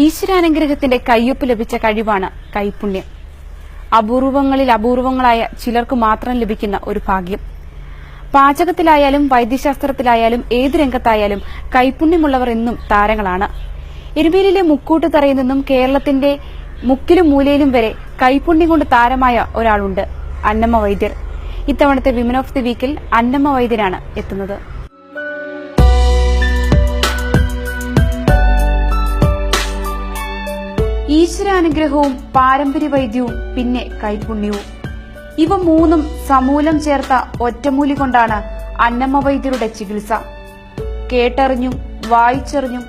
ഈശ്വരാനുഗ്രഹത്തിന്റെ കയ്യൊപ്പ് ലഭിച്ച കഴിവാണ് കൈപുണ്യം. അപൂർവങ്ങളിൽ അപൂർവങ്ങളായ ചിലർക്ക് മാത്രം ലഭിക്കുന്ന ഒരു ഭാഗ്യം. പാചകത്തിലായാലും വൈദ്യശാസ്ത്രത്തിലായാലും ഏത് രംഗത്തായാലും കൈപുണ്യമുള്ളവർ എന്നും താരങ്ങളാണ്. എരുമേലിയിലെ മുക്കൂട്ടുതറയിൽ നിന്നും കേരളത്തിന്റെ മുക്കിലും മൂലയിലും വരെ കൈപുണ്യം കൊണ്ട് താരമായ ഒരാളുണ്ട്, അന്നമ്മ വൈദ്യർ. ഇത്തവണത്തെ വിമൻ ഓഫ് ദി വീക്കിൽ അന്നമ്മ വൈദ്യരാണ് എത്തുന്നത്. ഈശ്വരാനുഗ്രഹവും പാരമ്പര്യ വൈദ്യവും പിന്നെ കൈപുണ്യവും, ഇവ മൂന്നും സമൂലം ചേർത്ത ഒറ്റമൂലി കൊണ്ടാണ് അന്നമ്മ വൈദ്യരുടെ ചികിത്സ. കേട്ടറിഞ്ഞും വായിച്ചറിഞ്ഞും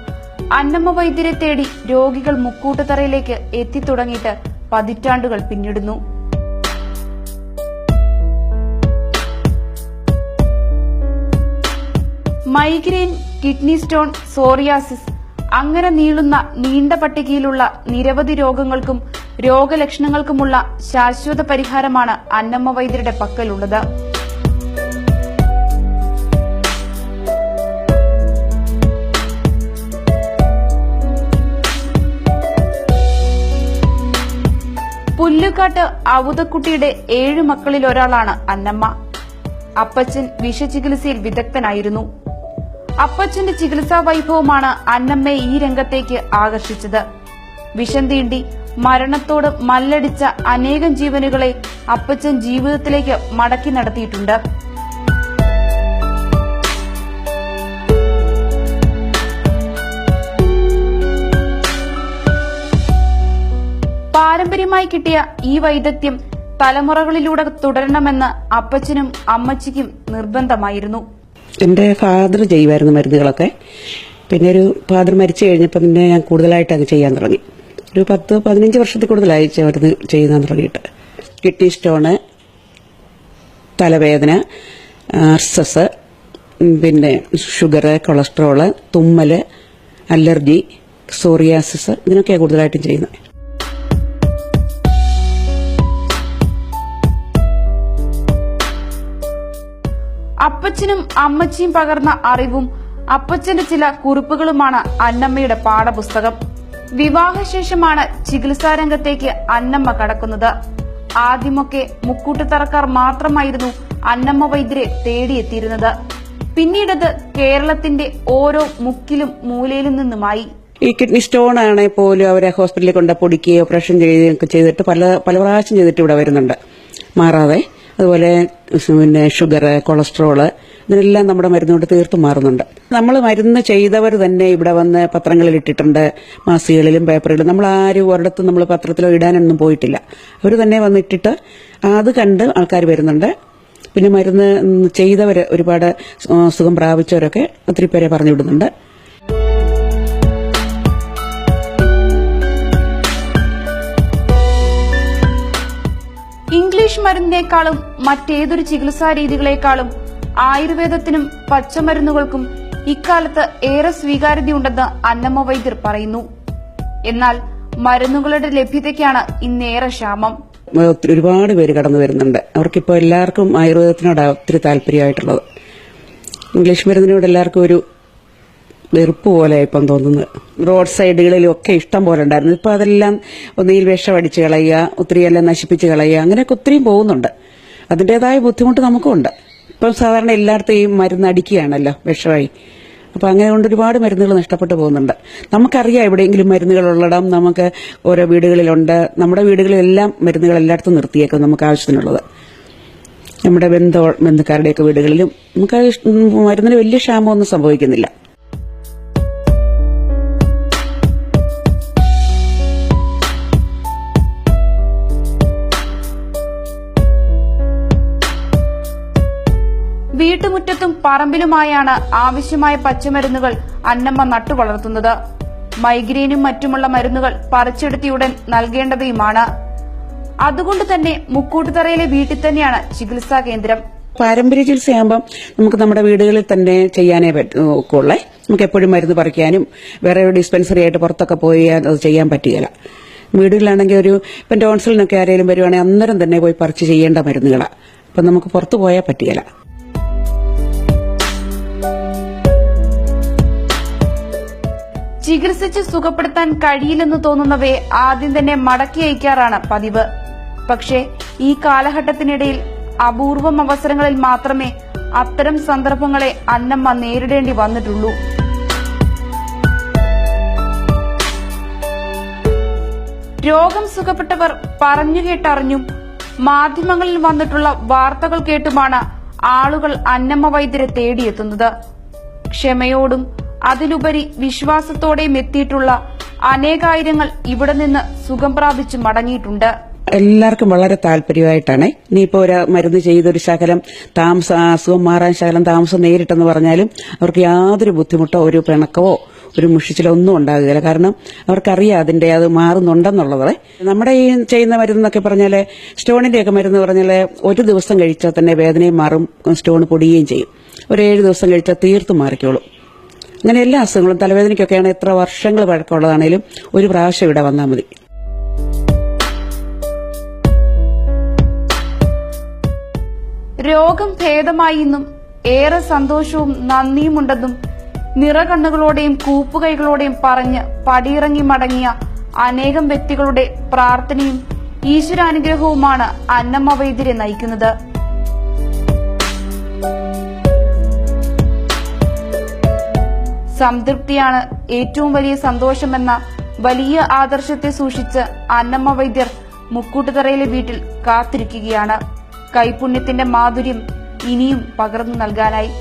അന്നമ്മ വൈദ്യരെ തേടി രോഗികൾ മുക്കൂട്ടുതറയിലേക്ക് എത്തിത്തുടങ്ങിയിട്ട് പതിറ്റാണ്ടുകൾ പിന്നിടുന്നു. മൈഗ്രെയിൻ, കിഡ്നി സ്റ്റോൺ, സോറിയാസിസ് അങ്ങനെ നീളുന്ന നീണ്ട പട്ടികയിലുള്ള നിരവധി രോഗങ്ങൾക്കും രോഗലക്ഷണങ്ങൾക്കുമുള്ള ശാശ്വത പരിഹാരമാണ് അന്നമ്മ വൈദ്യരുടെ പക്കലുള്ളത്. പുല്ലുകാട്ട് ഔതക്കുട്ടിയുടെ 7 മക്കളിൽ ഒരാളാണ് അന്നമ്മ. അപ്പച്ചൻ വിഷചികിത്സയിൽ വിദഗ്ധനായിരുന്നു. അപ്പച്ചന്റെ ചികിത്സാ വൈഭവമാണ് അന്നമ്മയെ ഈ രംഗത്തേക്ക് ആകർഷിച്ചത്. വിഷം തീണ്ടി മരണത്തോട് മല്ലടിച്ച അനേകം ജീവനുകളെ അപ്പച്ചൻ ജീവിതത്തിലേക്ക് മടക്കി നടത്തിയിട്ടുണ്ട്. പാരമ്പര്യമായി കിട്ടിയ ഈ വൈദഗ്ധ്യം തലമുറകളിലൂടെ തുടരണമെന്ന് അപ്പച്ചനും അമ്മച്ചിക്കും നിർബന്ധമായിരുന്നു. എന്റെ ഫാദർ ചെയ്യുമായിരുന്നു മരുന്നുകളൊക്കെ. പിന്നെ ഒരു ഫാദർ മരിച്ചു കഴിഞ്ഞപ്പോൾ പിന്നെ ഞാൻ കൂടുതലായിട്ട് അത് ചെയ്യാൻ തുടങ്ങി. ഒരു 10-15 വർഷത്തിൽ കൂടുതലായി മരുന്ന് ചെയ്യാൻ തുടങ്ങിയിട്ട്. കിഡ്നി സ്റ്റോണ്, തലവേദന, അർസസ്, പിന്നെ ഷുഗർ, കൊളസ്ട്രോള്, തുമ്മല്, അലർജി, സോറിയാസിസ്, ഇതിനൊക്കെയാണ് കൂടുതലായിട്ടും ചെയ്യുന്നത്. അപ്പച്ചനും അമ്മച്ചിയും പകർന്ന അറിവും അപ്പച്ചന്റെ ചില കുറിപ്പുകളുമാണ് അന്നമ്മയുടെ പാഠപുസ്തകം. വിവാഹശേഷമാണ് ചികിത്സാരംഗത്തേക്ക് അന്നമ്മ കടക്കുന്നത്. ആദ്യമൊക്കെ മുക്കൂട്ടുതറക്കാർ മാത്രമായിരുന്നു അന്നമ്മ വൈദ്യരെ തേടിയെത്തിയിരുന്നത്. പിന്നീടത് കേരളത്തിന്റെ ഓരോ മുക്കിലും മൂലയിലും നിന്നുമായി. ഈ കിഡ്നി സ്റ്റോൺ ആണെങ്കിൽ പോലും അവരെ ഹോസ്പിറ്റലിൽ കൊണ്ട് പൊടിക്കുകയോ ഓപ്പറേഷൻ ചെയ്യുകയൊക്കെ ചെയ്തിട്ട് പല പ്രാവശ്യം ചെയ്തിട്ട് ഇവിടെ വരുന്നുണ്ട്, മാറാതെ. അതുപോലെ പിന്നെ ഷുഗർ, കൊളസ്ട്രോള്, ഇതിനെല്ലാം നമ്മുടെ മരുന്നുകൊണ്ട് തീർത്തും മാറുന്നുണ്ട്. നമ്മൾ മരുന്ന് ചെയ്തവർ തന്നെ ഇവിടെ വന്ന് പത്രങ്ങളിൽ ഇട്ടിട്ടുണ്ട്, മാസികകളിലും പേപ്പറുകളിലും. നമ്മൾ ആരും ഒരിടത്തും നമ്മൾ പത്രത്തിലോ ഇടാനൊന്നും പോയിട്ടില്ല. അവർ തന്നെ വന്നിട്ടിട്ട് അത് കണ്ട് ആൾക്കാർ വരുന്നുണ്ട്. പിന്നെ മരുന്ന് ചെയ്തവർ, ഒരുപാട് സുഖം പ്രാപിച്ചവരൊക്കെ ഒത്തിരി പേരെ പറഞ്ഞു വിടുന്നുണ്ട്. ഇംഗ്ലീഷ് മരുന്നിനേക്കാളും മറ്റേതൊരു ചികിത്സാ രീതികളെക്കാളും ആയുർവേദത്തിനും പച്ചമരുന്നുകൾക്കും ഇക്കാലത്ത് ഏറെ സ്വീകാര്യതയുണ്ടെന്ന് അന്നമ്മ വൈദ്യർ പറയുന്നു. എന്നാൽ മരുന്നുകളുടെ ലഭ്യതയ്ക്കാണ് ഇന്നേറെ ക്ഷാമം. ഒരുപാട് പേര് കടന്നു വരുന്നുണ്ട്. അവർക്കിപ്പോൾ എല്ലാവർക്കും ആയുർവേദത്തിനോട് ഒത്തിരി താല്പര്യമായിട്ടുള്ളത്. ഇംഗ്ലീഷ് മരുന്നിനോട് എല്ലാവർക്കും ഒരു വെറുപ്പ് പോലെ ഇപ്പം തോന്നുന്നത്. റോഡ് സൈഡുകളിലും ഒക്കെ ഇഷ്ടം പോലെ ഉണ്ടായിരുന്നു. ഇപ്പൊ അതെല്ലാം ഒന്നുകിൽ വിഷമടിച്ച് കളയുക, ഒത്തിരിയെല്ലാം നശിപ്പിച്ച് കളയുക, അങ്ങനെയൊക്കെ ഒത്തിരിയും പോകുന്നുണ്ട്. അതിന്റേതായ ബുദ്ധിമുട്ട് നമുക്കുണ്ട്. ഇപ്പം സാധാരണ എല്ലായിടത്തും ഈ മരുന്ന് അടിക്കുകയാണല്ലോ വിഷമായി. അപ്പൊ അങ്ങനെ കൊണ്ട് ഒരുപാട് മരുന്നുകൾ നഷ്ടപ്പെട്ടു പോകുന്നുണ്ട്. നമുക്കറിയാം എവിടെയെങ്കിലും മരുന്നുകൾ ഉള്ളിടം നമുക്ക് ഓരോ വീടുകളിലുണ്ട്. നമ്മുടെ വീടുകളിലെല്ലാം മരുന്നുകൾ എല്ലായിടത്തും നിർത്തിയേക്കും നമുക്ക് ആവശ്യത്തിനുള്ളത്. നമ്മുടെ ബന്ധുക്കാരുടെയൊക്കെ വീടുകളിലും നമുക്ക് മരുന്നിന് വലിയ ക്ഷാമമൊന്നും സംഭവിക്കുന്നില്ല. വീട്ടുമുറ്റത്തും പറമ്പിലുമായാണ് ആവശ്യമായ പച്ചമരുന്നുകൾ അന്നമ്മ നട്ടുവളർത്തുന്നത്. മൈഗ്രെയിനും മറ്റുമുള്ള മരുന്നുകൾ പറിച്ചെടുത്തിയുടൻ നൽകേണ്ടവയുമാണ്. അതുകൊണ്ട് തന്നെ മുക്കൂട്ടുതറയിലെ വീട്ടിൽ തന്നെയാണ് ചികിത്സാ കേന്ദ്രം. പാരമ്പര്യ ചികിത്സയാകുമ്പം നമുക്ക് നമ്മുടെ വീടുകളിൽ തന്നെ ചെയ്യാനേ പറ്റുള്ളേ. നമുക്ക് എപ്പോഴും മരുന്ന് പറിക്കാനും വേറെ ഡിസ്പെൻസറി ആയിട്ട് പുറത്തൊക്കെ പോയി അത് ചെയ്യാൻ പറ്റുകയില്ല. വീടുകളിലാണെങ്കിൽ ഇപ്പം ടോൺസിലിനൊക്കെ ആരെങ്കിലും വരുവാണെങ്കിൽ അന്നേരം തന്നെ പോയി പറിച്ച് ചെയ്യേണ്ട മരുന്നുകളാണ്. അപ്പം നമുക്ക് പുറത്തു പോയാൽ പറ്റുകയില്ല. ചികിത്സിച്ച് സുഖപ്പെടുത്താൻ കഴിയില്ലെന്ന് തോന്നുന്നവയെ ആദ്യം തന്നെ മടക്കി അയക്കാറാണ് പതിവ്. പക്ഷേ ഈ കാലഘട്ടത്തിനിടയിൽ അപൂർവം അവസരങ്ങളിൽ മാത്രമേ അത്തരം സന്ദർഭങ്ങളെ അന്നമ്മ നേരിടേണ്ടി വന്നിട്ടുള്ളൂ. രോഗം സുഖപ്പെട്ടവർ പറഞ്ഞുകേട്ടറിഞ്ഞും മാധ്യമങ്ങളിൽ വന്നിട്ടുള്ള വാർത്തകൾ കേട്ടുമാണ് ആളുകൾ അന്നമ്മ വൈദ്യരെ തേടിയെത്തുന്നത്. ക്ഷമയോടും അതിലുപരി വിശ്വാസത്തോടെയും എത്തിയിട്ടുള്ള അനേകായിരങ്ങൾ ഇവിടെ നിന്ന് സുഖം പ്രാപിച്ചു മടങ്ങിയിട്ടുണ്ട്. എല്ലാവർക്കും വളരെ താല്പര്യമായിട്ടാണ്. ഇനിയിപ്പോ ഒരു മരുന്ന് ചെയ്തൊരു ശകലം അസുഖം മാറാൻ ശകലം താമസം നേരിട്ടെന്ന് പറഞ്ഞാലും അവർക്ക് യാതൊരു ബുദ്ധിമുട്ടോ ഒരു പിണക്കവോ ഒരു മുഷിച്ചിലോ ഒന്നും ഉണ്ടാകുകയില്ല. കാരണം അവർക്കറിയാം അതിന്റെ അത് മാറുന്നുണ്ടെന്നുള്ളത്. നമ്മുടെ ഈ ചെയ്യുന്ന മരുന്നൊക്കെ പറഞ്ഞാല് സ്റ്റോണിന്റെയൊക്കെ മരുന്ന് പറഞ്ഞാല് ഒരു ദിവസം കഴിച്ചാൽ തന്നെ വേദനയും മാറും, സ്റ്റോൺ പൊടിയുകയും ചെയ്യും. ഒരു 7 ദിവസം കഴിച്ചാൽ തീർത്തും മാറിക്കോളും. അങ്ങനെ എല്ലാ അസുഖങ്ങളും തലവേദനയ്ക്കൊക്കെയാണ് എത്ര വർഷങ്ങൾ പഴക്കമുള്ളതാണേലും ഒരു പ്രാവശ്യം ഇവിടെ വന്നാൽ മതി. രോഗം ഭേദമായി എന്നും ഏറെ സന്തോഷവും നന്ദിയുമുണ്ടെന്നും നിറകണ്ണുകളോടെയും കൂപ്പുകൈകളോടെയും പറഞ്ഞ് പടിയിറങ്ങി മടങ്ങിയ അനേകം വ്യക്തികളുടെ പ്രാർത്ഥനയും ഈശ്വരാനുഗ്രഹവുമാണ് അന്നമ്മ വൈദ്യരെ നയിക്കുന്നത്. സംതൃപ്തിയാണ് ഏറ്റവും വലിയ സന്തോഷമെന്ന വലിയ ആദർശത്തെ സൂക്ഷിച്ച് അന്നമ്മ വൈദ്യർ മുക്കൂട്ടുതറയിലെ വീട്ടിൽ കാത്തിരിക്കുകയാണ്. കൈപുണ്യത്തിന്റെ മാധുര്യം ഇനിയും പകർന്നു നൽകാനായി.